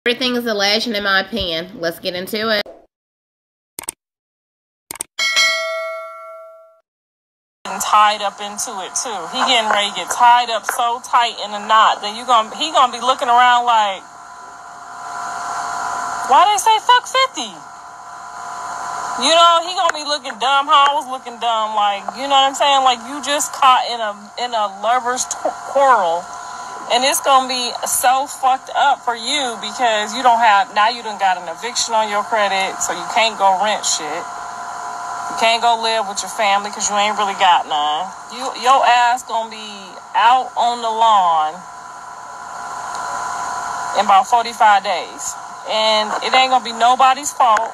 Everything is a legend in my opinion. Let's get into it. Tied up into it too. He getting ready to get tied up so tight in a knot that he gonna be looking around like, why they say fuck 50? You know, he gonna be looking dumb. How I was looking dumb, like, you know what I'm saying? Like, you just caught in a lover's quarrel. And it's going to be so fucked up for you because you don't have, now you done got an eviction on your credit, so you can't go rent shit. You can't go live with your family because you ain't really got none. Your ass going to be out on the lawn in about 45 days. And it ain't going to be nobody's fault.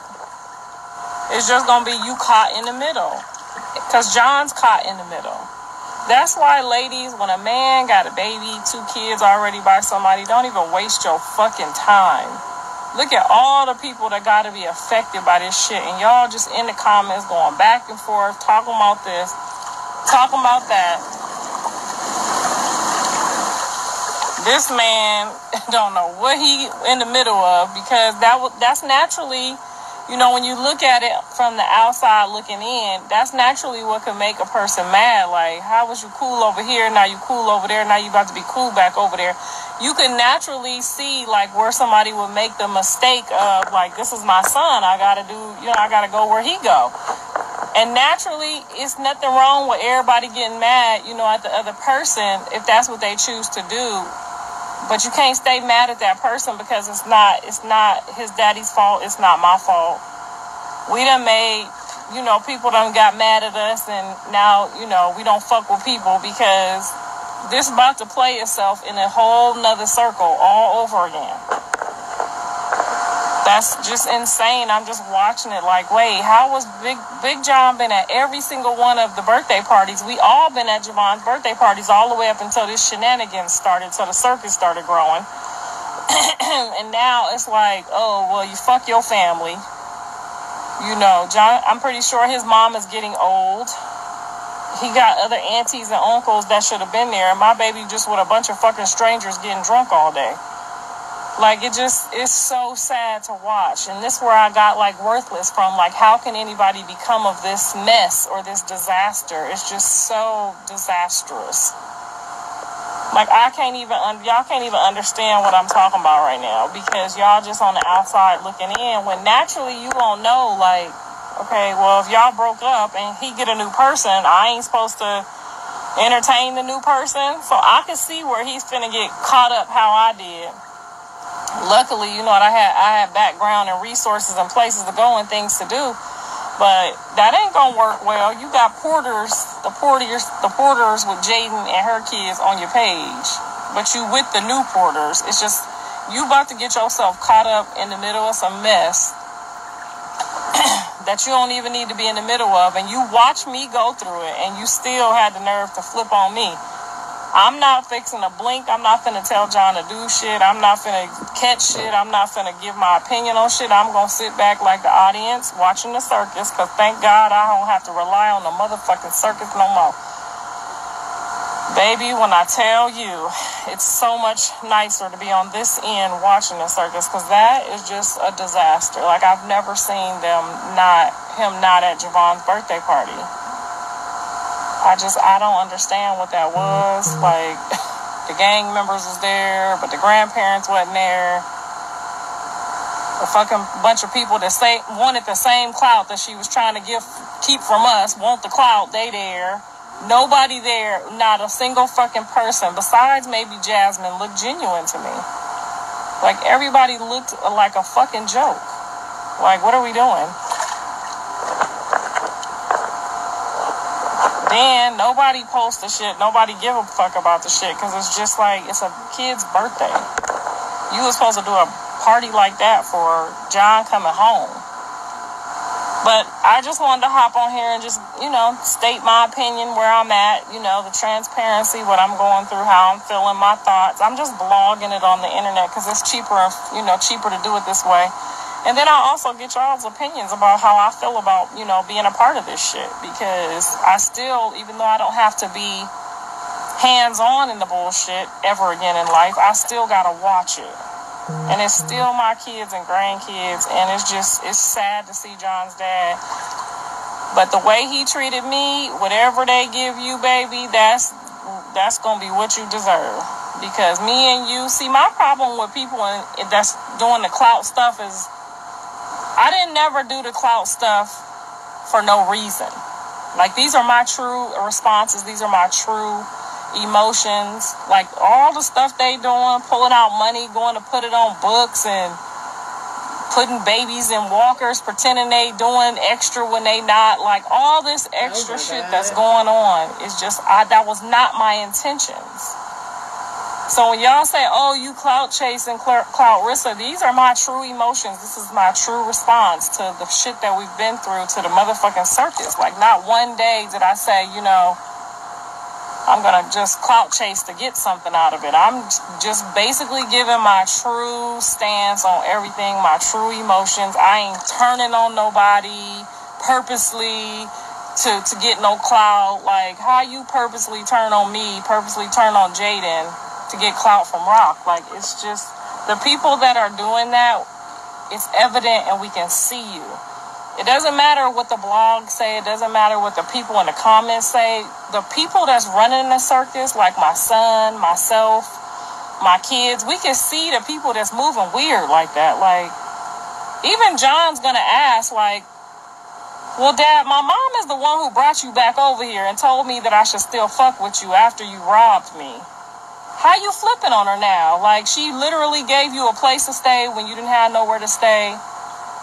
It's just going to be you caught in the middle. Because John's caught in the middle. That's why, ladies, when a man got a baby, 2 kids already by somebody, don't even waste your fucking time. Look at all the people that got to be affected by this shit. And y'all just in the comments going back and forth, talking about this, talking about that. This man don't know what he in the middle of because that's naturally... You know, when you look at it from the outside looking in, that's naturally what could make a person mad. Like, how was you cool over here? Now you cool over there. Now you about to be cool back over there. You can naturally see, like, where somebody would make the mistake of, like, this is my son. I got to do, you know, I got to go where he go. And naturally, it's nothing wrong with everybody getting mad, you know, at the other person if that's what they choose to do. But you can't stay mad at that person because it's not his daddy's fault. It's not my fault. We done made, you know, people done got mad at us and now, you know, we don't fuck with people because this about to play itself in a whole nother circle all over again. That's just insane. I'm just watching it like, wait, how was Big John been at every single one of the birthday parties? We all been at Javon's birthday parties all the way up until this shenanigans started, so the circus started growing. And now it's like, oh, well, you fuck your family. You know, John, I'm pretty sure his mom is getting old. He got other aunties and uncles that should have been there. And my baby just with a bunch of fucking strangers getting drunk all day. Like, it's so sad to watch. And this is where I got, like, worthless from. Like, how can anybody become of this mess or this disaster? It's just so disastrous. Like, y'all can't even understand what I'm talking about right now because y'all just on the outside looking in when naturally you won't know, like, okay, well, if y'all broke up and he get a new person, I ain't supposed to entertain the new person. So I can see where he's finna get caught up how I did. Luckily, you know what, I had background and resources and places to go and things to do, but that ain't gonna work well. You got the porters with Jaidyn and her kids on your page, but you with the new porters. It's just you about to get yourself caught up in the middle of some mess that you don't even need to be in the middle of, and you watch me go through it, and you still had the nerve to flip on me. I'm not fixing to blink. I'm not finna tell John to do shit. I'm not finna catch shit. I'm not finna give my opinion on shit. I'm gonna sit back like the audience watching the circus because thank God I don't have to rely on the motherfucking circus no more. Baby, when I tell you, it's so much nicer to be on this end watching the circus because that is just a disaster. Like, I've never seen him not at Javon's birthday party. I don't understand what that was. Like, the gang members was there, but the grandparents wasn't there. A fucking bunch of people that wanted the same clout that she was trying to keep from us, want the clout, they there. Nobody there, not a single fucking person, besides maybe Jasmine, looked genuine to me. Like, everybody looked like a fucking joke. Like, what are we doing? Then nobody posts the shit. Nobody give a fuck about the shit because it's just like it's a kid's birthday. You were supposed to do a party like that for John coming home. But I just wanted to hop on here and just, you know, state my opinion where I'm at, you know, the transparency, what I'm going through, how I'm feeling, my thoughts. I'm just blogging it on the internet because it's cheaper to do it this way. And then I also get y'all's opinions about how I feel about, you know, being a part of this shit. Because I still, even though I don't have to be hands-on in the bullshit ever again in life, I still gotta watch it. And it's still my kids and grandkids. And it's sad to see John's dad. But the way he treated me, whatever they give you, baby, that's going to be what you deserve. Because me and you, see, my problem with people that's doing the clout stuff is I didn't never do the clout stuff for no reason. Like, these are my true responses. These are my true emotions. Like, all the stuff they doing, pulling out money, going to put it on books and putting babies in walkers, pretending they doing extra when they not. Like, all this extra shit that's going on is just, that was not my intentions. So when y'all say, oh, you clout chasing, clout risser, these are my true emotions. This is my true response to the shit that we've been through, to the motherfucking circus. Like, not one day did I say, I'm going to just clout chase to get something out of it. I'm just basically giving my true stance on everything, my true emotions. I ain't turning on nobody purposely to get no clout. Like, how you purposely turn on me, purposely turn on Jaidyn to get clout from Rock. Like, it's just the people that are doing that, it's evident and we can see you. It doesn't matter what the blogs say. It doesn't matter what the people in the comments say. The people that's running the circus, like my son, myself, my kids, we can see the people that's moving weird like that. Like, even John's gonna ask, like, well, Dad, my mom is the one who brought you back over here and told me that I should still fuck with you after you robbed me. How you flipping on her now? Like, she literally gave you a place to stay when you didn't have nowhere to stay.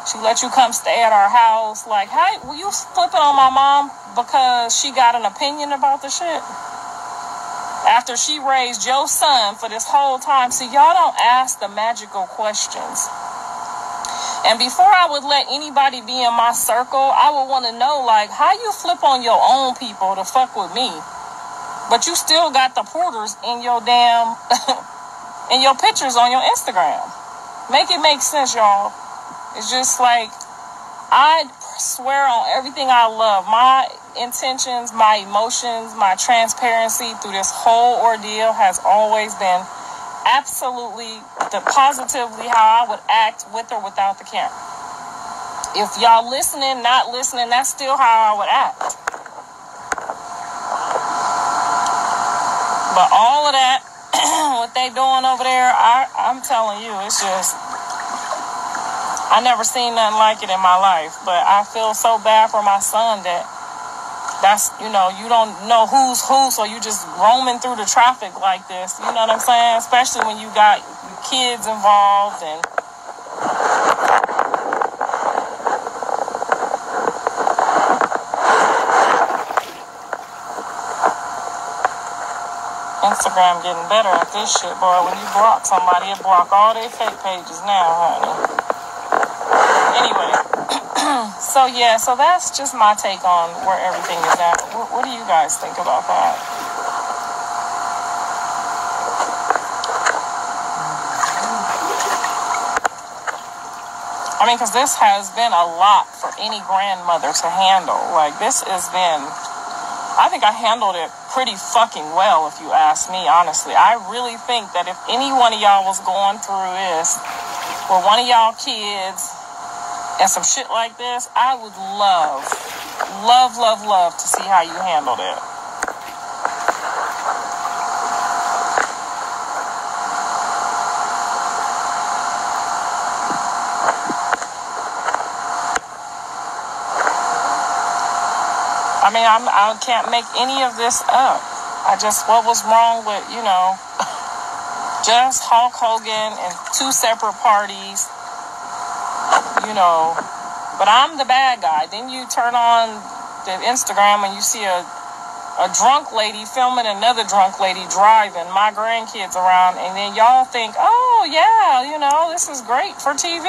She let you come stay at our house. Like, how were you flipping on my mom because she got an opinion about the shit? After she raised your son for this whole time. See, y'all don't ask the magical questions. And before I would let anybody be in my circle, I would want to know, like, how you flip on your own people to fuck with me? But you still got the porters in your damn, in your pictures on your Instagram. Make it make sense, y'all. It's just like, I swear on everything I love, my intentions, my emotions, my transparency through this whole ordeal has always been absolutely positively how I would act with or without the camera. If y'all listening, not listening, that's still how I would act. But all of that, what they doing over there, I'm telling you, it's just, I never seen nothing like it in my life. But I feel so bad for my son that's, you don't know who's who, so you just roaming through the traffic like this. You know what I'm saying? Especially when you got kids involved and Instagram getting better at this shit, boy. When you block somebody, it block all their fake pages now, honey. Anyway, so that's just my take on where everything is at. What do you guys think about that? I mean, because this has been a lot for any grandmother to handle. Like, this has been, I think I handled it pretty fucking well, if you ask me, honestly. I really think that if any one of y'all was going through this, or one of y'all kids, and some shit like this, I would love to see how you handled it. I mean, I can't make any of this up. What was wrong with, just Hulk Hogan and two separate parties, but I'm the bad guy. Then you turn on the Instagram and you see a drunk lady filming another drunk lady driving my grandkids around, and then y'all think, oh yeah, this is great for TV.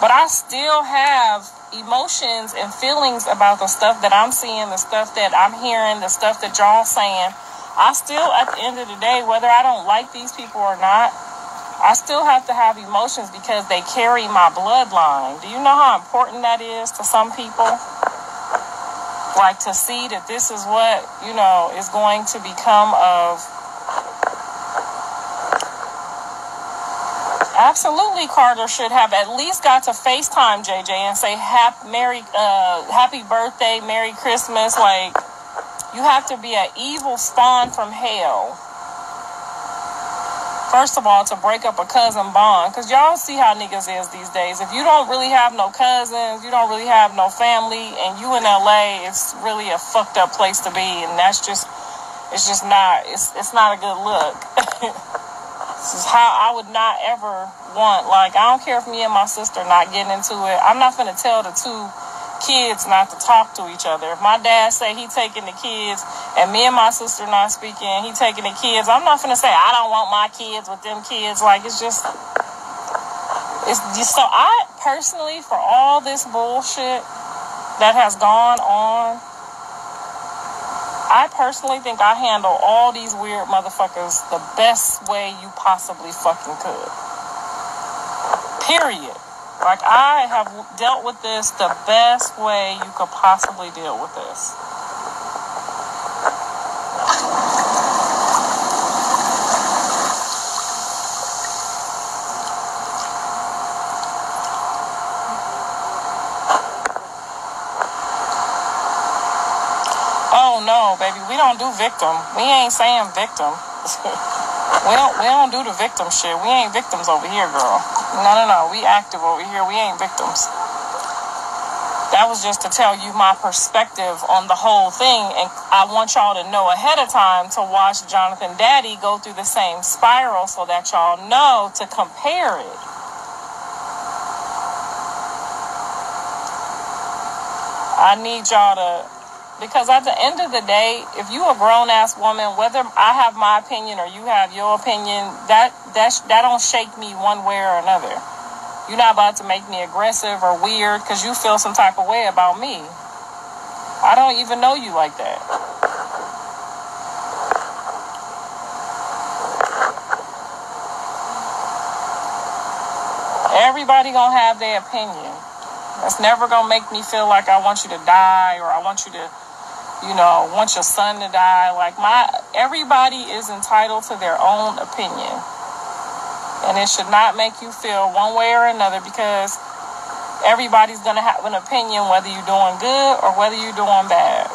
But I still have emotions and feelings about the stuff that I'm seeing, the stuff that I'm hearing, the stuff that y'all saying. I still, at the end of the day, whether I don't like these people or not, I still have to have emotions because they carry my bloodline. Do you know how important that is to some people? Like, to see that this is what, is going to become of Absolutely, Carter should have at least got to FaceTime JJ and say happy birthday, Merry Christmas. Like, you have to be an evil spawn from hell. First of all, to break up a cousin bond, because y'all see how niggas is these days. If you don't really have no cousins, you don't really have no family, and you in LA, it's really a fucked up place to be, and it's not a good look. This is how I would not ever want, like, I don't care if me and my sister not getting into it. I'm not finna tell the two kids not to talk to each other. If my dad say he taking the kids and me and my sister not speaking, he taking the kids, I'm not finna say I don't want my kids with them kids. Like, it's just so I personally, for all this bullshit that has gone on, I personally think I handle all these weird motherfuckers the best way you possibly fucking could. Period. Like, I have dealt with this the best way you could possibly deal with this. Oh no, baby, we don't do victim. We ain't saying victim. we don't do the victim shit. We ain't victims over here, girl. No. We active over here. We ain't victims. That was just to tell you my perspective on the whole thing, and I want y'all to know ahead of time to watch Jonathan Daddy go through the same spiral so that y'all know to compare it. I need y'all to, because at the end of the day, if you a grown-ass woman, whether I have my opinion or you have your opinion, that don't shake me one way or another. You're not about to make me aggressive or weird because you feel some type of way about me. I don't even know you like that. Everybody gonna have their opinion. That's never gonna make me feel like I want you to die or I want you to, want your son to die. Like, everybody is entitled to their own opinion. And it should not make you feel one way or another, because everybody's going to have an opinion whether you're doing good or whether you're doing bad.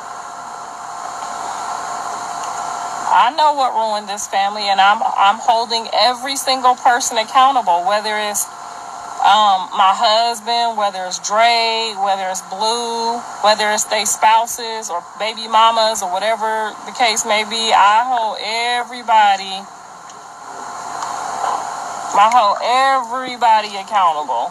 I know what ruined this family, and I'm holding every single person accountable, whether it's my husband, whether it's Dre, whether it's Blue, whether it's their spouses or baby mamas or whatever the case may be. I hold everybody accountable.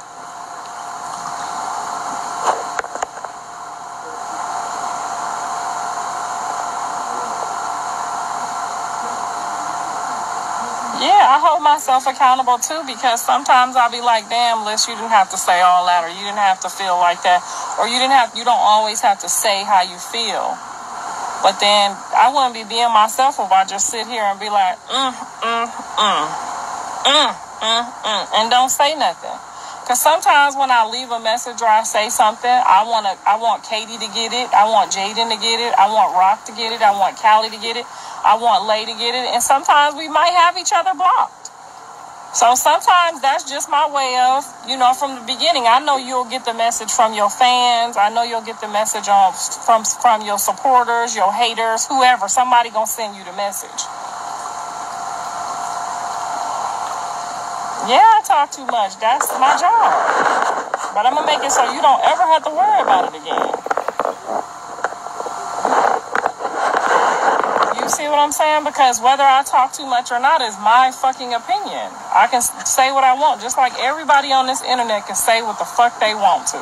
Yeah, I hold myself accountable too, because sometimes I'll be like, damn, Liz, you didn't have to say all that, or you didn't have to feel like that, or you don't always have to say how you feel. But then I wouldn't be being myself if I just sit here and be like, and don't say nothing. Because sometimes when I leave a message or I say something, I want Katie to get it, I want Jaidyn to get it, I want Rock to get it, I want Callie to get it, I want Lay to get it, and sometimes we might have each other blocked. So sometimes that's just my way of, from the beginning, I know you'll get the message from your fans, I know you'll get the message from your supporters, your haters, whoever, somebody gonna send you the message. Yeah, I talk too much. That's my job. But I'm going to make it so you don't ever have to worry about it again. You see what I'm saying? Because whether I talk too much or not is my fucking opinion. I can say what I want, just like everybody on this internet can say what the fuck they want to.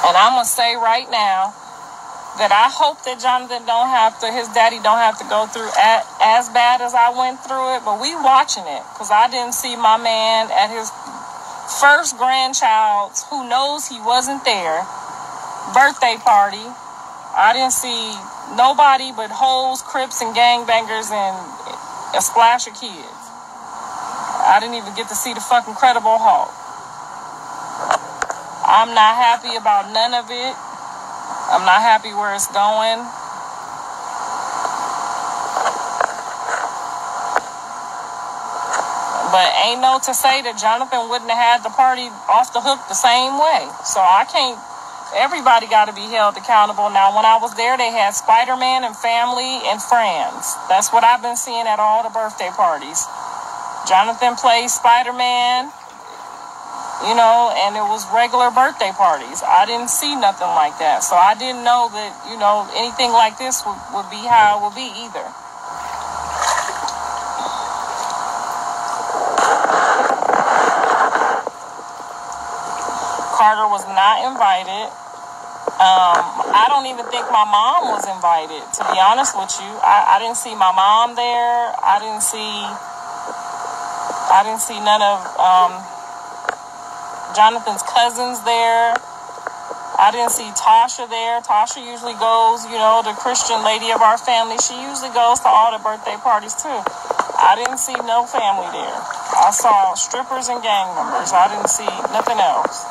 And I'm going to say right now that I hope that Jonathan his daddy don't have to go through as bad as I went through it, but we watching it, because I didn't see my man at his first grandchild's, who knows he wasn't there, birthday party. I didn't see nobody but hoes, crips, and gangbangers and a splash of kids. I didn't even get to see the fucking Credible Hulk. I'm not happy about none of it. I'm not happy where it's going. But ain't no to say that Jonathan wouldn't have had the party off the hook the same way. So I can't, everybody got to be held accountable. Now, when I was there, they had Spider-Man and family and friends. That's what I've been seeing at all the birthday parties. Jonathan plays Spider-Man, you know, and it was regular birthday parties. I didn't see nothing like that. So I didn't know that, you know, anything like this would be how it would be either. Carter was not invited. I don't even think my mom was invited, to be honest with you. I didn't see my mom there. I didn't see none of Jonathan's cousins there. I didn't see Tasha there. Tasha usually goes, you know, the Christian lady of our family. She usually goes to all the birthday parties too. I didn't see no family there. I saw strippers and gang members. I didn't see nothing else.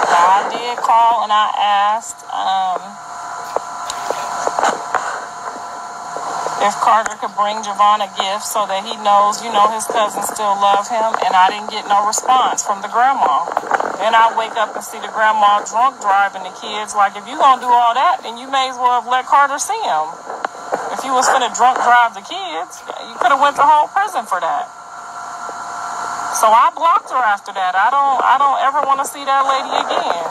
Now, I did call and I asked if Carter could bring Javon a gift so that he knows, you know, his cousins still love him, and I didn't get no response from the grandma. Then I wake up and see the grandma drunk driving the kids. Like, if you gonna do all that, then you may as well have let Carter see him. If you was finna drunk drive the kids, you could have went to whole prison for that. So I blocked her after that. I don't ever want to see that lady again.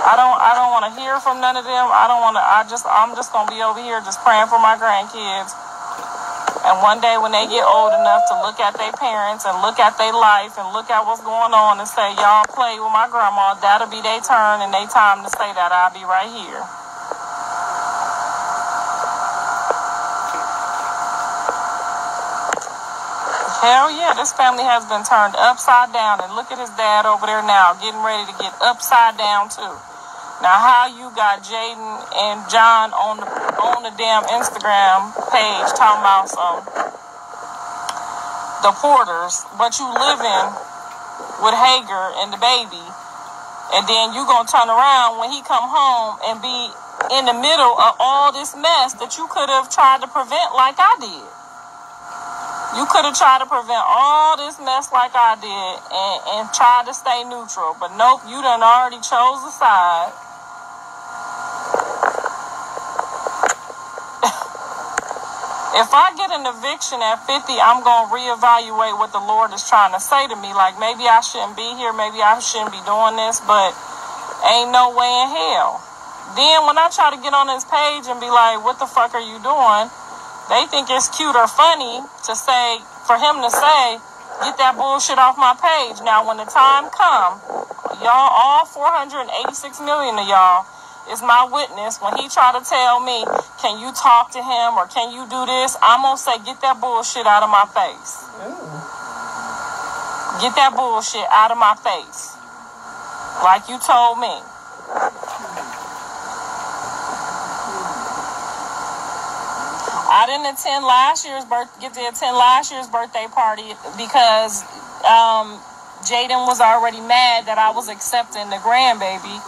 I don't want to hear from none of them. I'm just gonna be over here just praying for my grandkids. And one day when they get old enough to look at their parents and look at their life and look at what's going on and say, y'all play with my grandma, that'll be their turn and their time to say that. I'll be right here. Hell yeah, this family has been turned upside down. And look at his dad over there now, getting ready to get upside down too. Now, how you got Jaidyn and John on the damn Instagram page talking about some the Porters, but you living with Hager and the baby, and then you gonna turn around when he come home and be in the middle of all this mess that you could have tried to prevent like I did. You could have tried to prevent all this mess like I did and tried to stay neutral, but nope, you done already chose a side. If I get an eviction at 50, I'm going to reevaluate what the Lord is trying to say to me. Like, maybe I shouldn't be here. Maybe I shouldn't be doing this, but ain't no way in hell. Then when I try to get on his page and be like, what the fuck are you doing? They think it's cute or funny to say, for him to say, get that bullshit off my page. Now, when the time come, y'all, all 486 million of y'all, is my witness. When he try to tell me, can you talk to him or can you do this, I'm going to say, get that bullshit out of my face. Ooh. Get that bullshit out of my face. Like you told me. I didn't attend last year's birthday party because Jaidyn was already mad that I was accepting the grandbaby.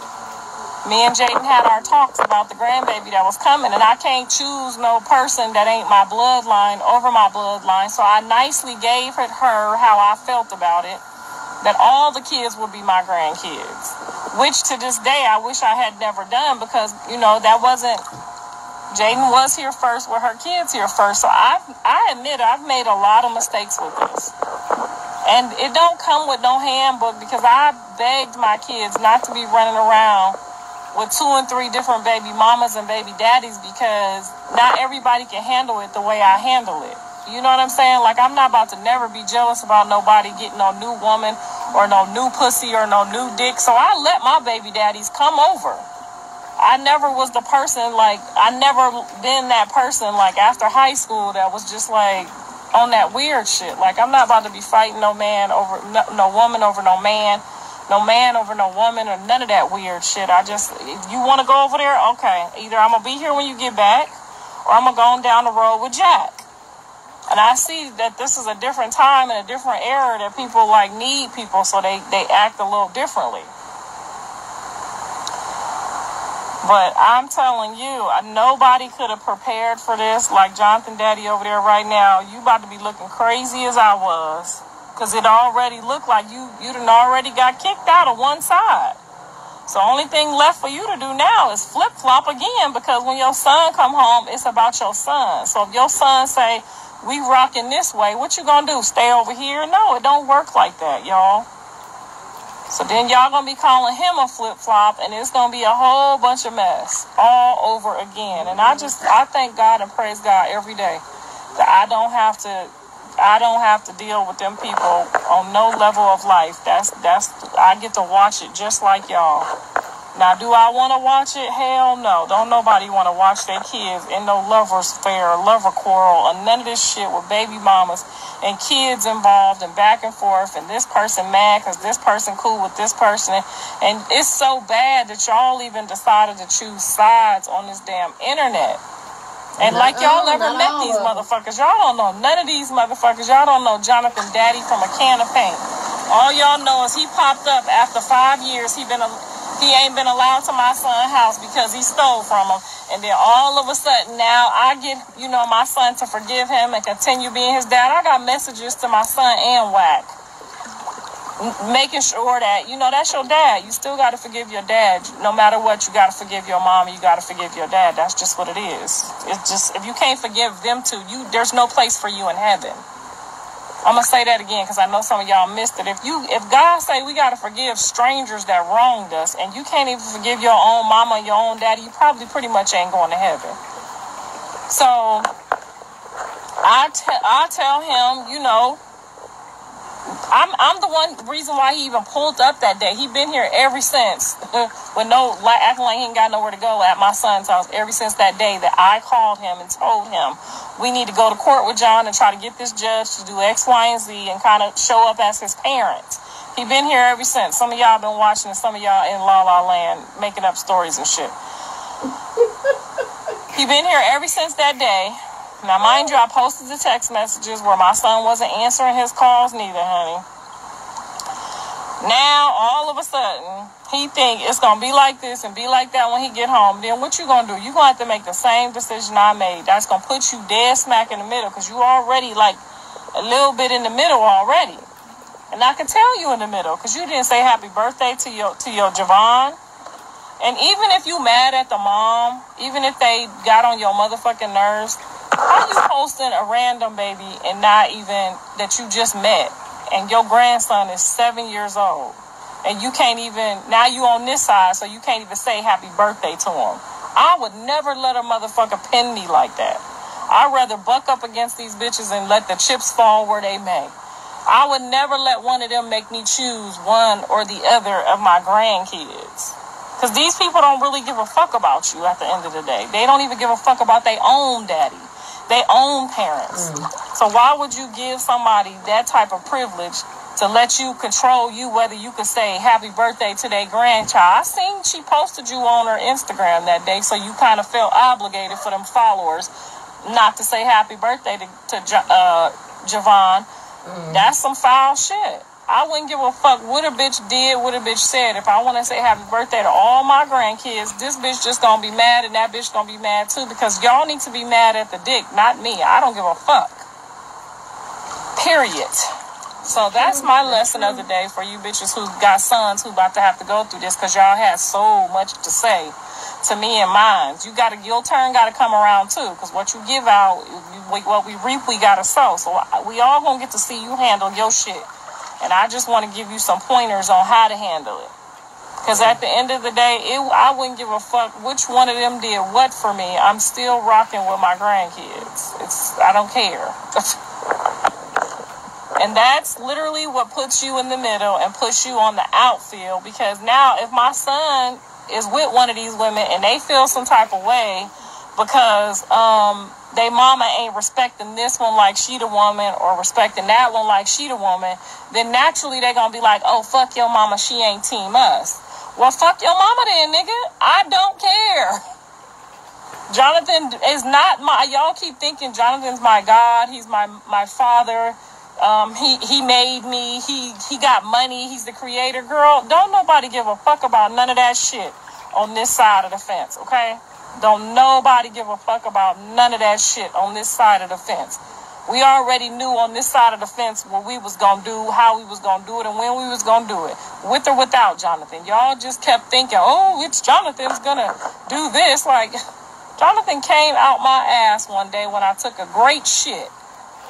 Me and Jaidyn had our talks about the grandbaby that was coming, and I can't choose no person that ain't my bloodline over my bloodline, so I nicely gave her how I felt about it, that all the kids would be my grandkids, which to this day I wish I had never done because, you know, that wasn't, Jaidyn was here first with her kids here first, so I admit I've made a lot of mistakes with this. And it don't come with no handbook because I begged my kids not to be running around with 2 and 3 different baby mamas and baby daddies because not everybody can handle it the way I handle it. You know what I'm saying? Like, I'm not about to never be jealous about nobody getting no new woman or no new pussy or no new dick. So I let my baby daddies come over. I never was the person, like, I never been that person, like, after high school that was just, like, on that weird shit. Like, I'm not about to be fighting no man over, no woman over no man. No man over no woman or none of that weird shit. If you want to go over there, okay. Either I'm going to be here when you get back or I'm going to go on down the road with Jack. And I see that this is a different time and a different era that people, like, need people, so they act a little differently. But I'm telling you, nobody could have prepared for this like Jonathan Daddy over there right now. You about to be looking crazy as I was. Because it already looked like you done already got kicked out of one side. So only thing left for you to do now is flip-flop again, because when your son come home, it's about your son. So if your son say, we rocking this way, what you gonna do? Stay over here? No, it don't work like that, y'all. So then y'all gonna be calling him a flip-flop, and it's gonna be a whole bunch of mess all over again. And I thank God and praise God every day that I don't have to deal with them people on no level of life. I get to watch it just like y'all. Now, do I want to watch it? Hell no. Don't nobody want to watch their kids in no lover's affair or lover quarrel or none of this shit with baby mamas and kids involved and back and forth and this person mad because this person cool with this person. And it's so bad that y'all even decided to choose sides on this damn internet. And like y'all never met these motherfuckers. Y'all don't know none of these motherfuckers. Y'all don't know Jonathan Daddy from a can of paint. All y'all know is he popped up after 5 years. He ain't been allowed to my son's house because he stole from him. And then all of a sudden now I get, my son to forgive him and continue being his dad. I got messages to my son and Whack. Making sure that, that's your dad. You still got to forgive your dad. No matter what, you got to forgive your mom. You got to forgive your dad. That's just what it is. It's just, if you can't forgive them two, there's no place for you in heaven. I'm going to say that again because I know some of y'all missed it. If God say we got to forgive strangers that wronged us and you can't even forgive your own mama, your own daddy, you probably pretty much ain't going to heaven. So I tell him, I'm the reason why he even pulled up that day. He been here ever since, with acting like he ain't got nowhere to go at my son's house. Ever since that day that I called him and told him we need to go to court with John and try to get this judge to do X, Y, and Z and kind of show up as his parents. He been here ever since. Some of y'all been watching, and some of y'all in La La Land making up stories and shit. He been here ever since that day. Now, mind you, I posted the text messages where my son wasn't answering his calls neither, honey. Now, all of a sudden, he think it's going to be like this and be like that when he get home. Then what you going to do? You going to have to make the same decision I made. That's going to put you dead smack in the middle because you already like a little bit in the middle already. And I can tell you in the middle because you didn't say happy birthday to your Javon. And even if you mad at the mom, even if they got on your motherfucking nerves, how you posting a random baby and not even that you just met and your grandson is 7 years old and you can't even, now you on this side so you can't even say happy birthday to him. I would never let a motherfucker pin me like that. I'd rather buck up against these bitches and let the chips fall where they may. I would never let one of them make me choose one or the other of my grandkids. Because these people don't really give a fuck about you at the end of the day. They don't even give a fuck about their own daddy, their own parents. So why would you give somebody that type of privilege to let you control you, whether you could say happy birthday to their grandchild? I seen she posted you on her Instagram that day, so you kind of felt obligated for them followers not to say happy birthday to Javon. That's some foul shit. I wouldn't give a fuck what a bitch did, what a bitch said. If I want to say happy birthday to all my grandkids, this bitch just gonna be mad and that bitch gonna be mad too, because y'all need to be mad at the dick, not me. I don't give a fuck. Period. So that's my lesson of the day for you bitches who got sons who about to have to go through this, because y'all had so much to say to me and mine. Your turn gotta come around too, because what you give out, what we reap, we gotta sow. So we all gonna get to see you handle your shit. And I just want to give you some pointers on how to handle it. Because at the end of the day, I wouldn't give a fuck which one of them did what for me. I'm still rocking with my grandkids. I don't care. And that's literally what puts you in the middle and puts you on the outfield. Because now if my son is with one of these women and they feel some type of way because they mama ain't respecting this one like she the woman or respecting that one like she the woman, then naturally they gonna be like, oh, fuck your mama, she ain't team us. Well, fuck your mama then, nigga. I don't care. Jonathan is not y'all keep thinking Jonathan's my God, he's my father, he made me, he got money, he's the creator. Girl, don't nobody give a fuck about none of that shit. on this side of the fence, okay? Don't nobody give a fuck about none of that shit on this side of the fence. We already knew on this side of the fence what we was going to do, how we was going to do it, and when we was going to do it. With or without Jonathan. Y'all just kept thinking, oh, it's Jonathan's going to do this. Like, Jonathan came out my ass one day when I took a great shit.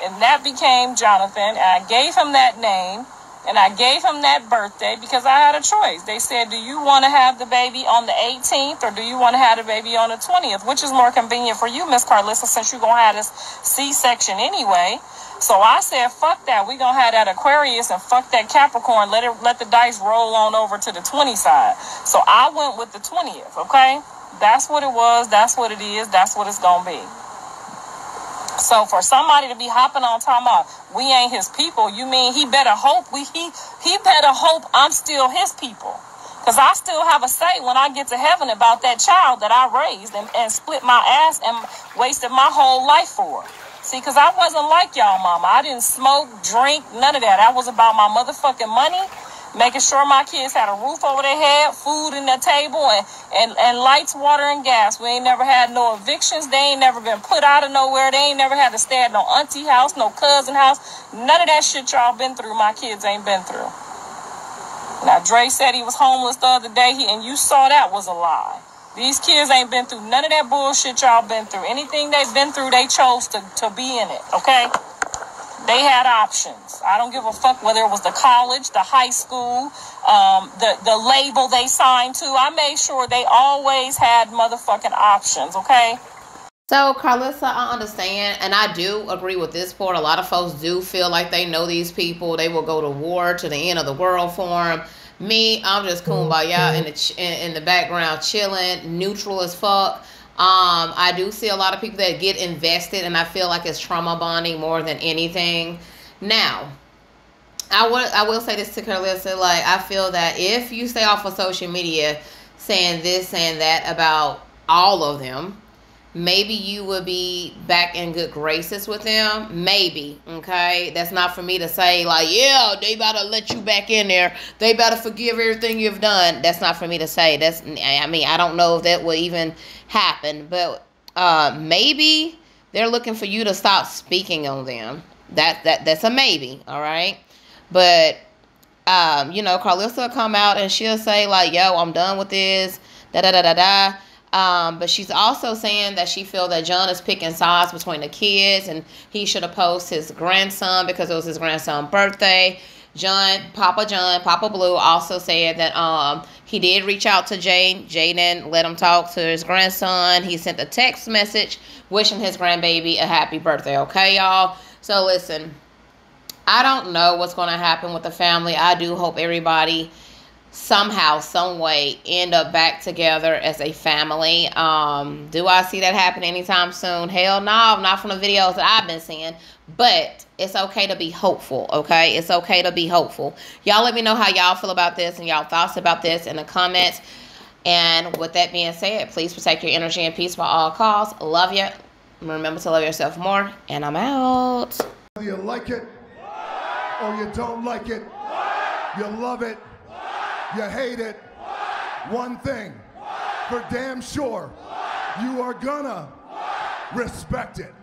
And that became Jonathan. And I gave him that name. And I gave him that birthday because I had a choice. They said, do you want to have the baby on the 18th or do you want to have the baby on the 20th? Which is more convenient for you, Miss Carlissa, since you're going to have this C-section anyway. So I said, fuck that. We're going to have that Aquarius and fuck that Capricorn. Let the dice roll on over to the 20 side. So I went with the 20th, okay? That's what it was. That's what it is. That's what it's going to be. So for somebody to be hopping on talking about we ain't his people, you mean he better hope he better hope I'm still his people. Because I still have a say when I get to heaven about that child that I raised and split my ass and wasted my whole life for. See, because I wasn't like y'all mama. I didn't smoke, drink, none of that. I was about my motherfucking money, making sure my kids had a roof over their head, food in their table, and lights, water, and gas. We ain't never had no evictions. They ain't never been put out of nowhere. They ain't never had to stay at no auntie house, no cousin house. None of that shit y'all been through, my kids ain't been through. Now, Dre said he was homeless the other day, and you saw that was a lie. These kids ain't been through none of that bullshit y'all been through. Anything they've been through, they chose to be in it, okay? They had options. I don't give a fuck whether it was the college, the high school, the label they signed to. I made sure they always had motherfucking options, okay? So, Carlissa, I understand, and I do agree with this part. A lot of folks do feel like they know these people. They will go to war to the end of the world for them. Me, I'm just kumbaya in the background, chilling, neutral as fuck. I do see a lot of people that get invested, and I feel like it's trauma bonding more than anything. Now, I will say this to Carlissa, like, I feel that if you stay off of social media saying this and that about all of them, maybe you would be back in good graces with them. Maybe, okay? That's not for me to say, like, yeah, they better let you back in there. They better forgive everything you've done. That's not for me to say. I don't know if that will even happen. But maybe they're looking for you to stop speaking on them. That's a maybe, all right? But, Carlissa will come out and she'll say, like, yo, I'm done with this, da-da-da-da-da. But she's also saying that she feels that John is picking sides between the kids and he should oppose his grandson because it was his grandson's birthday. Papa Blue also said that he did reach out to Jaidyn, let him talk to his grandson. He sent a text message wishing his grandbaby a happy birthday. Okay, y'all? So listen, I don't know what's going to happen with the family. I do hope everybody somehow, some way, end up back together as a family. Do I see that happen anytime soon? Hell no, not from the videos that I've been seeing. But it's okay to be hopeful, okay? It's okay to be hopeful. Y'all let me know how y'all feel about this and y'all thoughts about this in the comments. And with that being said, please protect your energy and peace by all costs. Love you. Remember to love yourself more. And I'm out. Whether you like it or you don't like it, you love it, you hate it, one thing for damn sure, you are gonna respect it.